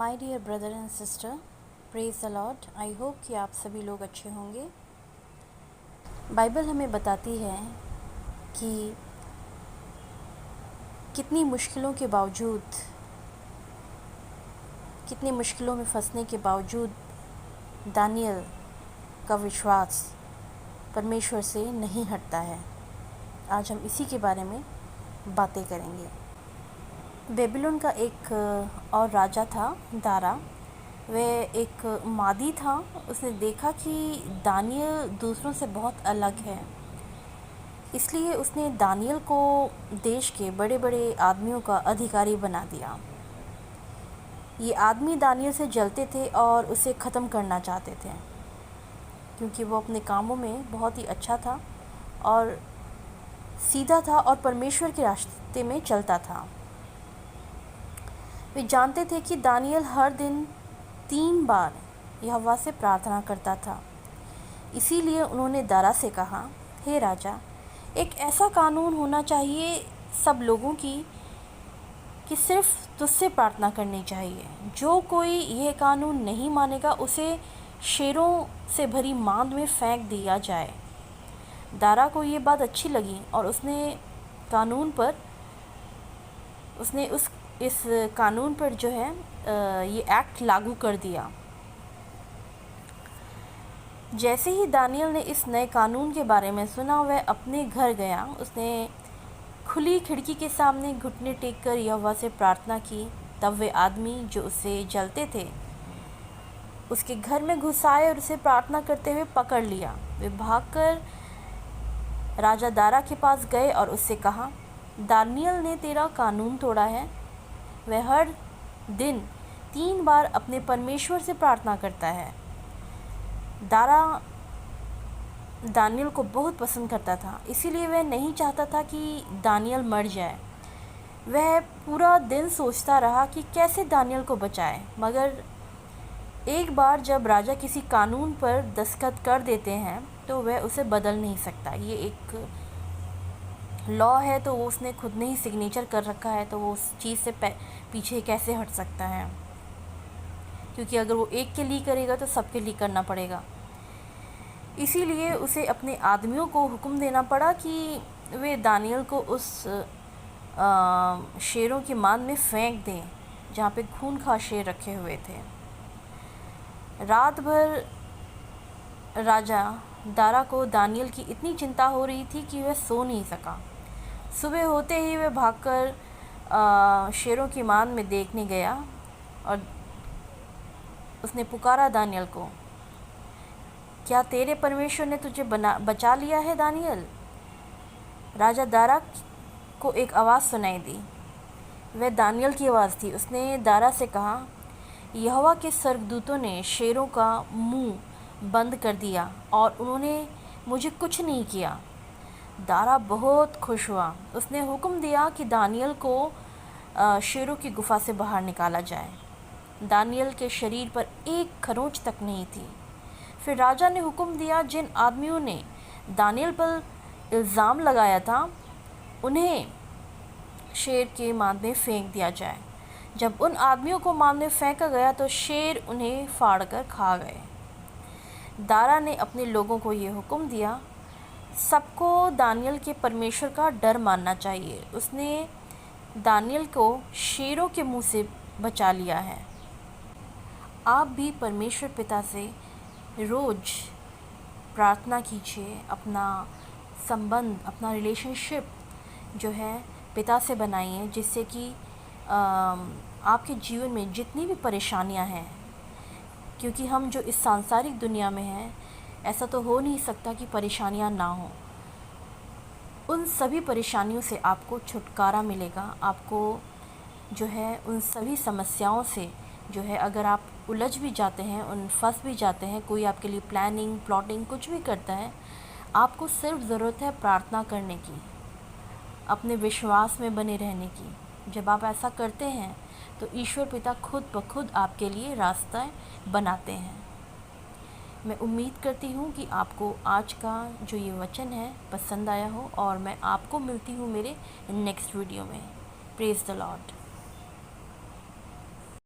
My dear brother and sister, praise the Lord. I hope कि आप सभी लोग अच्छे होंगे। बाइबल हमें बताती है कि कितनी मुश्किलों के बावजूद, कितनी मुश्किलों में फंसने के बावजूद दानियल का विश्वास परमेश्वर से नहीं हटता है। आज हम इसी के बारे में बातें करेंगे। बेबीलोन का एक और राजा था दारा। वह एक मादी था। उसने देखा कि दानियल दूसरों से बहुत अलग है, इसलिए उसने दानियल को देश के बड़े बड़े आदमियों का अधिकारी बना दिया। ये आदमी दानियल से जलते थे और उसे ख़त्म करना चाहते थे, क्योंकि वो अपने कामों में बहुत ही अच्छा था और सीधा था और परमेश्वर के रास्ते में चलता था। वे जानते थे कि दानियल हर दिन 3 बार यहोवा से प्रार्थना करता था। इसीलिए उन्होंने दारा से कहा, हे राजा, एक ऐसा कानून होना चाहिए सब लोगों की कि सिर्फ तुझसे प्रार्थना करनी चाहिए। जो कोई यह कानून नहीं मानेगा उसे शेरों से भरी मांद में फेंक दिया जाए। दारा को ये बात अच्छी लगी और उसने इस कानून पर जो है ये एक्ट लागू कर दिया। जैसे ही दानियल ने इस नए कानून के बारे में सुना, वह अपने घर गया। उसने खुली खिड़की के सामने घुटने टेककर यहोवा से प्रार्थना की। तब वे आदमी जो उससे जलते थे उसके घर में घुस आए और उसे प्रार्थना करते हुए पकड़ लिया। वे भागकर राजा दारा के पास गए और उससे कहा, दानियल ने तेरा कानून तोड़ा है। वह हर दिन 3 बार अपने परमेश्वर से प्रार्थना करता है। दारा दानियल को बहुत पसंद करता था, इसीलिए वह नहीं चाहता था कि दानियल मर जाए। वह पूरा दिन सोचता रहा कि कैसे दानियल को बचाए, मगर एक बार जब राजा किसी कानून पर दस्तखत कर देते हैं तो वह उसे बदल नहीं सकता। ये एक लॉ है, तो वो उसने खुद ने ही सिग्नेचर कर रखा है, तो वो उस चीज़ से पीछे कैसे हट सकता है, क्योंकि अगर वो एक के लिए करेगा तो सबके लिए करना पड़ेगा। इसीलिए उसे अपने आदमियों को हुक्म देना पड़ा कि वे दानियल को उस शेरों की मांद में फेंक दें जहाँ पे खूंखार शेर रखे हुए थे। रात भर राजा दारा को दानियल की इतनी चिंता हो रही थी कि वह सो नहीं सका। सुबह होते ही वह भागकर शेरों की मांद में देखने गया और उसने पुकारा दानियल को, क्या तेरे परमेश्वर ने तुझे बचा लिया है दानियल? राजा दारा को एक आवाज़ सुनाई दी। वह दानियल की आवाज़ थी। उसने दारा से कहा, यहोवा के स्वर्गदूतों ने शेरों का मुंह बंद कर दिया और उन्होंने मुझे कुछ नहीं किया। दारा बहुत खुश हुआ। उसने हुक्म दिया कि दानियल को शेरों की गुफा से बाहर निकाला जाए। दानियल के शरीर पर एक खरोंच तक नहीं थी। फिर राजा ने हुक्म दिया, जिन आदमियों ने दानियल पर इल्ज़ाम लगाया था उन्हें शेर के मांद में फेंक दिया जाए। जब उन आदमियों को मांद में फेंका गया तो शेर उन्हें फाड़ कर खा गए। दारा ने अपने लोगों को ये हुक्म दिया, सबको दानियल के परमेश्वर का डर मानना चाहिए। उसने दानियल को शेरों के मुंह से बचा लिया है। आप भी परमेश्वर पिता से रोज़ प्रार्थना कीजिए। अपना संबंध, अपना रिलेशनशिप जो है पिता से बनाइए, जिससे कि आपके जीवन में जितनी भी परेशानियां हैं, क्योंकि हम जो इस सांसारिक दुनिया में हैं, ऐसा तो हो नहीं सकता कि परेशानियां ना हो। उन सभी परेशानियों से आपको छुटकारा मिलेगा। आपको जो है उन सभी समस्याओं से जो है, अगर आप उलझ भी जाते हैं, फंस भी जाते हैं, कोई आपके लिए प्लानिंग प्लॉटिंग कुछ भी करता है, आपको सिर्फ ज़रूरत है प्रार्थना करने की, अपने विश्वास में बने रहने की। जब आप ऐसा करते हैं तो ईश्वर पिता खुद ब खुद आपके लिए रास्ता बनाते हैं। मैं उम्मीद करती हूँ कि आपको आज का जो ये वचन है पसंद आया हो, और मैं आपको मिलती हूँ मेरे नेक्स्ट वीडियो में। Praise the Lord.